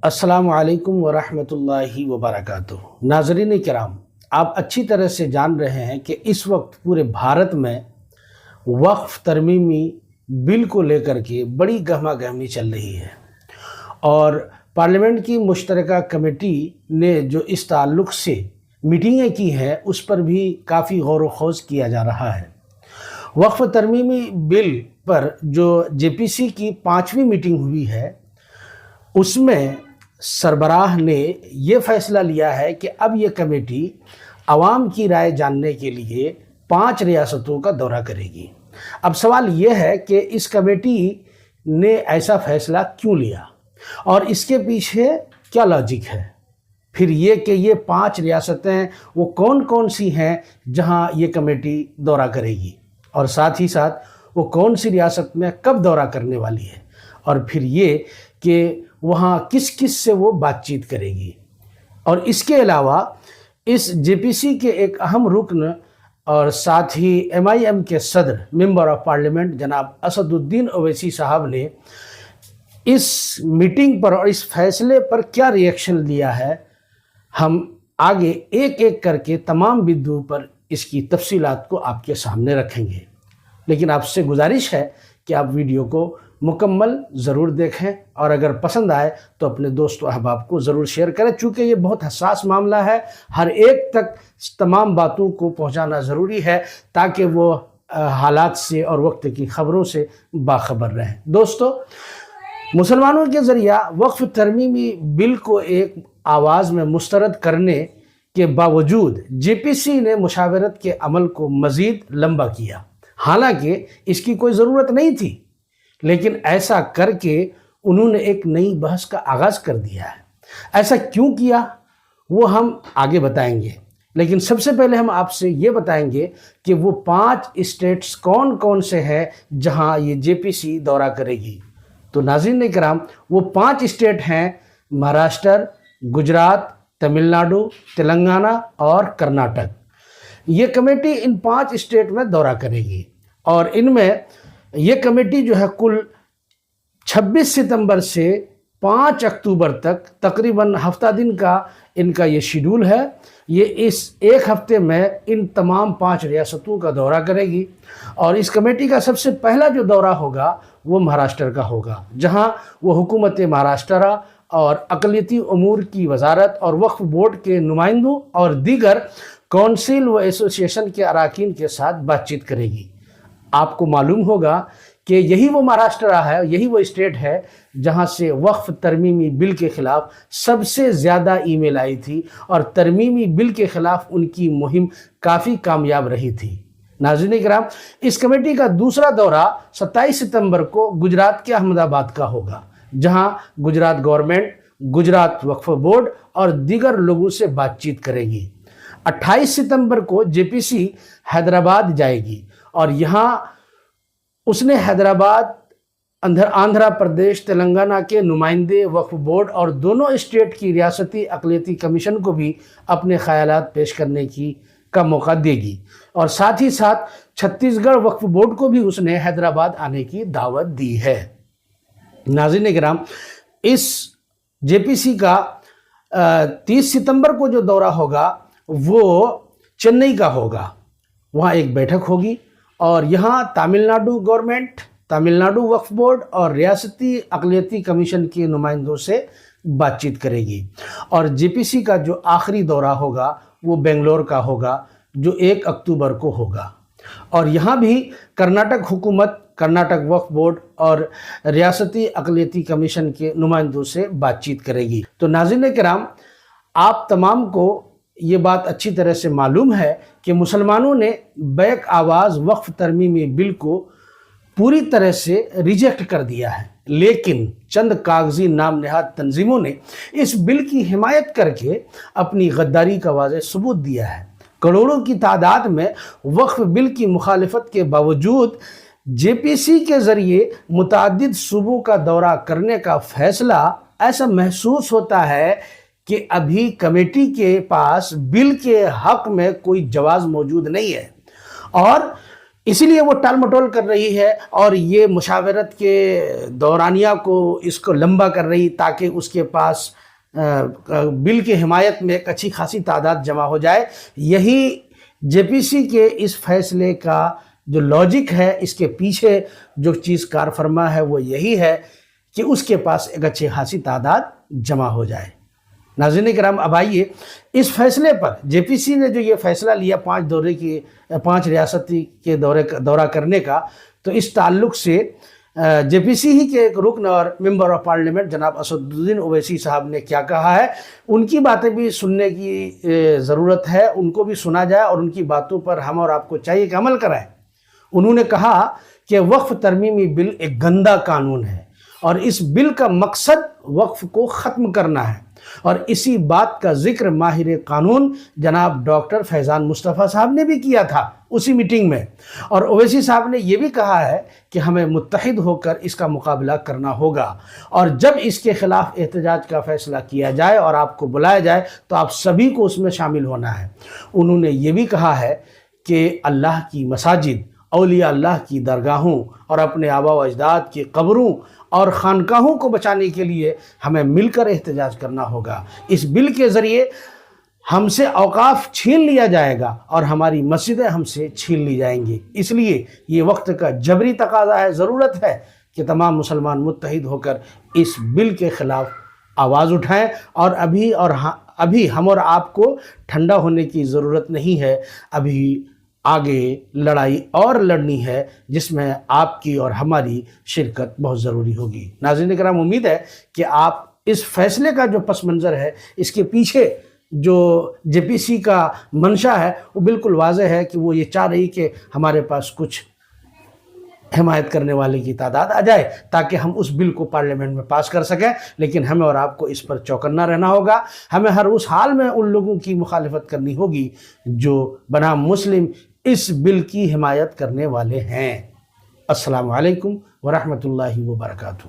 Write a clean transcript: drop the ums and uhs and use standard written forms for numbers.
السلام علیکم ورحمۃ اللہ وبرکاتہ۔ ناظرین کرام، آپ اچھی طرح سے جان رہے ہیں کہ اس وقت پورے بھارت میں وقف ترمیمی بل کو لے کر کے بڑی گہما گہمی چل رہی ہے، اور پارلیمنٹ کی مشترکہ کمیٹی نے جو اس تعلق سے میٹنگیں کی ہیں اس پر بھی کافی غور و خوض کیا جا رہا ہے۔ وقف ترمیمی بل پر جو جے پی سی کی 5ویں میٹنگ ہوئی ہے، اس میں سربراہ نے یہ فیصلہ لیا ہے کہ اب یہ کمیٹی عوام کی رائے جاننے کے لیے 5 ریاستوں کا دورہ کرے گی۔ اب سوال یہ ہے کہ اس کمیٹی نے ایسا فیصلہ کیوں لیا اور اس کے پیچھے کیا لاجک ہے، پھر یہ کہ یہ 5 ریاستیں وہ کون کون سی ہیں جہاں یہ کمیٹی دورہ کرے گی، اور ساتھ ہی ساتھ وہ کون سی ریاست میں کب دورہ کرنے والی ہے، اور پھر یہ کہ وہاں کس کس سے وہ بات چیت کرے گی۔ اور اس کے علاوہ اس جے پی سی کے ایک اہم رکن اور ساتھ ہی ایم آئی ایم کے صدر ممبر آف پارلیمنٹ جناب اسد الدین اویسی صاحب نے اس میٹنگ پر اور اس فیصلے پر کیا ریئیکشن دیا ہے، ہم آگے ایک ایک کر کے تمام بندوں پر اس کی تفصیلات کو آپ کے سامنے رکھیں گے۔ لیکن آپ سے گزارش ہے کہ آپ ویڈیو کو مکمل ضرور دیکھیں، اور اگر پسند آئے تو اپنے دوست و احباب کو ضرور شیئر کریں، چونکہ یہ بہت حساس معاملہ ہے، ہر ایک تک تمام باتوں کو پہنچانا ضروری ہے تاکہ وہ حالات سے اور وقت کی خبروں سے باخبر رہیں۔ دوستو، مسلمانوں کے ذریعہ وقف ترمیمی بل کو ایک آواز میں مسترد کرنے کے باوجود جے پی سی نے مشاورت کے عمل کو مزید لمبا کیا، حالانکہ اس کی کوئی ضرورت نہیں تھی، لیکن ایسا کر کے انہوں نے ایک نئی بحث کا آغاز کر دیا ہے۔ ایسا کیوں کیا وہ ہم آگے بتائیں گے، لیکن سب سے پہلے ہم آپ سے یہ بتائیں گے کہ وہ 5 اسٹیٹس کون کون سے ہیں جہاں یہ جے پی سی دورہ کرے گی۔ تو ناظرین کرام، وہ 5 اسٹیٹ ہیں: مہاراشٹر، گجرات، تمل ناڈو، تلنگانہ اور کرناٹک۔ یہ کمیٹی ان 5 اسٹیٹ میں دورہ کرے گی، اور ان میں یہ کمیٹی جو ہے کل 26 ستمبر سے 5 اکتوبر تک تقریباً ہفتہ دن کا ان کا یہ شیڈول ہے۔ یہ اس ایک ہفتے میں ان تمام 5 ریاستوں کا دورہ کرے گی، اور اس کمیٹی کا سب سے پہلا جو دورہ ہوگا وہ مہاراشٹر کا ہوگا، جہاں وہ حکومت مہاراشٹر اور اقلیتی امور کی وزارت اور وقف بورڈ کے نمائندوں اور دیگر کونسل و ایسوسیشن کے اراکین کے ساتھ بات چیت کرے گی۔ آپ کو معلوم ہوگا کہ یہی وہ مہاراشٹر ہے، یہی وہ اسٹیٹ ہے جہاں سے وقف ترمیمی بل کے خلاف سب سے زیادہ ای میل آئی تھی، اور ترمیمی بل کے خلاف ان کی مہم کافی کامیاب رہی تھی۔ ناظرین کرام، اس کمیٹی کا دوسرا دورہ 27 ستمبر کو گجرات کے احمد آباد کا ہوگا، جہاں گجرات گورنمنٹ، گجرات وقف بورڈ اور دیگر لوگوں سے بات چیت کرے گی۔ 28 ستمبر کو جے پی سی حیدرآباد جائے گی، اور یہاں اس نے حیدرآباد، آندھرا پردیش، تلنگانہ کے نمائندے، وقف بورڈ اور دونوں اسٹیٹ کی ریاستی اقلیتی کمیشن کو بھی اپنے خیالات پیش کرنے کا موقع دے گی، اور ساتھ ہی ساتھ چھتیس گڑھ وقف بورڈ کو بھی اس نے حیدرآباد آنے کی دعوت دی ہے۔ ناظرین کرام، اس جے پی سی کا 30 ستمبر کو جو دورہ ہوگا وہ چنئی کا ہوگا، وہاں ایک بیٹھک ہوگی، اور یہاں تامل ناڈو گورنمنٹ، تامل ناڈو وقف بورڈ اور ریاستی اقلیتی کمیشن کے نمائندوں سے بات چیت کرے گی۔ اور جے پی سی کا جو آخری دورہ ہوگا وہ بنگلور کا ہوگا، جو 1 اکتوبر کو ہوگا، اور یہاں بھی کرناٹک حکومت، کرناٹک وقف بورڈ اور ریاستی اقلیتی کمیشن کے نمائندوں سے بات چیت کرے گی۔ تو ناظرین کرام، آپ تمام کو یہ بات اچھی طرح سے معلوم ہے کہ مسلمانوں نے بیک آواز وقف ترمیمی بل کو پوری طرح سے ریجیکٹ کر دیا ہے، لیکن چند کاغذی نام نہاد تنظیموں نے اس بل کی حمایت کر کے اپنی غداری کا واضح ثبوت دیا ہے۔ کروڑوں کی تعداد میں وقف بل کی مخالفت کے باوجود جے پی سی کے ذریعے متعدد صوبوں کا دورہ کرنے کا فیصلہ، ایسا محسوس ہوتا ہے کہ ابھی کمیٹی کے پاس بل کے حق میں کوئی جواز موجود نہیں ہے، اور اسی لیے وہ ٹال مٹول کر رہی ہے اور یہ مشاورت کے دورانیہ کو اس کو لمبا کر رہی تاکہ اس کے پاس بل کی حمایت میں ایک اچھی خاصی تعداد جمع ہو جائے۔ یہی جے پی سی کے اس فیصلے کا جو لاجک ہے، اس کے پیچھے جو چیز کار فرما ہے وہ یہی ہے کہ اس کے پاس ایک اچھی خاصی تعداد جمع ہو جائے۔ ناظرین کرام، اب آئیے اس فیصلے پر جے پی سی نے جو یہ فیصلہ لیا 5 ریاستی کے دورہ کرنے کا، تو اس تعلق سے جے پی سی ہی کے ایک رکن اور ممبر آف پارلیمنٹ جناب اسدالدین اویسی صاحب نے کیا کہا ہے، ان کی باتیں بھی سننے کی ضرورت ہے، ان کو بھی سنا جائے اور ان کی باتوں پر ہم اور آپ کو چاہیے کہ عمل کریں۔ انہوں نے کہا کہ وقف ترمیمی بل ایک گندا قانون ہے اور اس بل کا مقصد وقف کو ختم کرنا ہے، اور اسی بات کا ذکر ماہر قانون جناب ڈاکٹر فیضان مصطفیٰ صاحب نے بھی کیا تھا اسی میٹنگ میں، اور اویسی صاحب نے یہ بھی کہا ہے کہ ہمیں متحد ہو کر اس کا مقابلہ کرنا ہوگا، اور جب اس کے خلاف احتجاج کا فیصلہ کیا جائے اور آپ کو بلایا جائے تو آپ سبھی کو اس میں شامل ہونا ہے۔ انہوں نے یہ بھی کہا ہے کہ اللہ کی مساجد، اولیاء اللہ کی درگاہوں اور اپنے آبا و اجداد کی قبروں اور خانقاہوں کو بچانے کے لیے ہمیں مل کر احتجاج کرنا ہوگا۔ اس بل کے ذریعے ہم سے اوقاف چھین لیا جائے گا اور ہماری مسجدیں ہم سے چھین لی جائیں گی، اس لیے یہ وقت کا جبری تقاضا ہے، ضرورت ہے کہ تمام مسلمان متحد ہو کر اس بل کے خلاف آواز اٹھائیں، اور ابھی ہم اور آپ کو ٹھنڈا ہونے کی ضرورت نہیں ہے، ابھی آگے لڑائی اور لڑنی ہے جس میں آپ کی اور ہماری شرکت بہت ضروری ہوگی۔ ناظرین کرام، امید ہے کہ آپ اس فیصلے کا جو پس منظر ہے، اس کے پیچھے جو جے پی سی کا منشا ہے، وہ بالکل واضح ہے کہ وہ یہ چاہ رہی کہ ہمارے پاس کچھ حمایت کرنے والے کی تعداد آ جائے تاکہ ہم اس بل کو پارلیمنٹ میں پاس کر سکیں، لیکن ہمیں اور آپ کو اس پر چوکنا رہنا ہوگا۔ ہمیں ہر اس حال میں ان لوگوں کی مخالفت کرنی ہوگی جو بنام مسلم اس بل کی حمایت کرنے والے ہیں۔ السلام علیکم ورحمۃ اللہ وبرکاتہ۔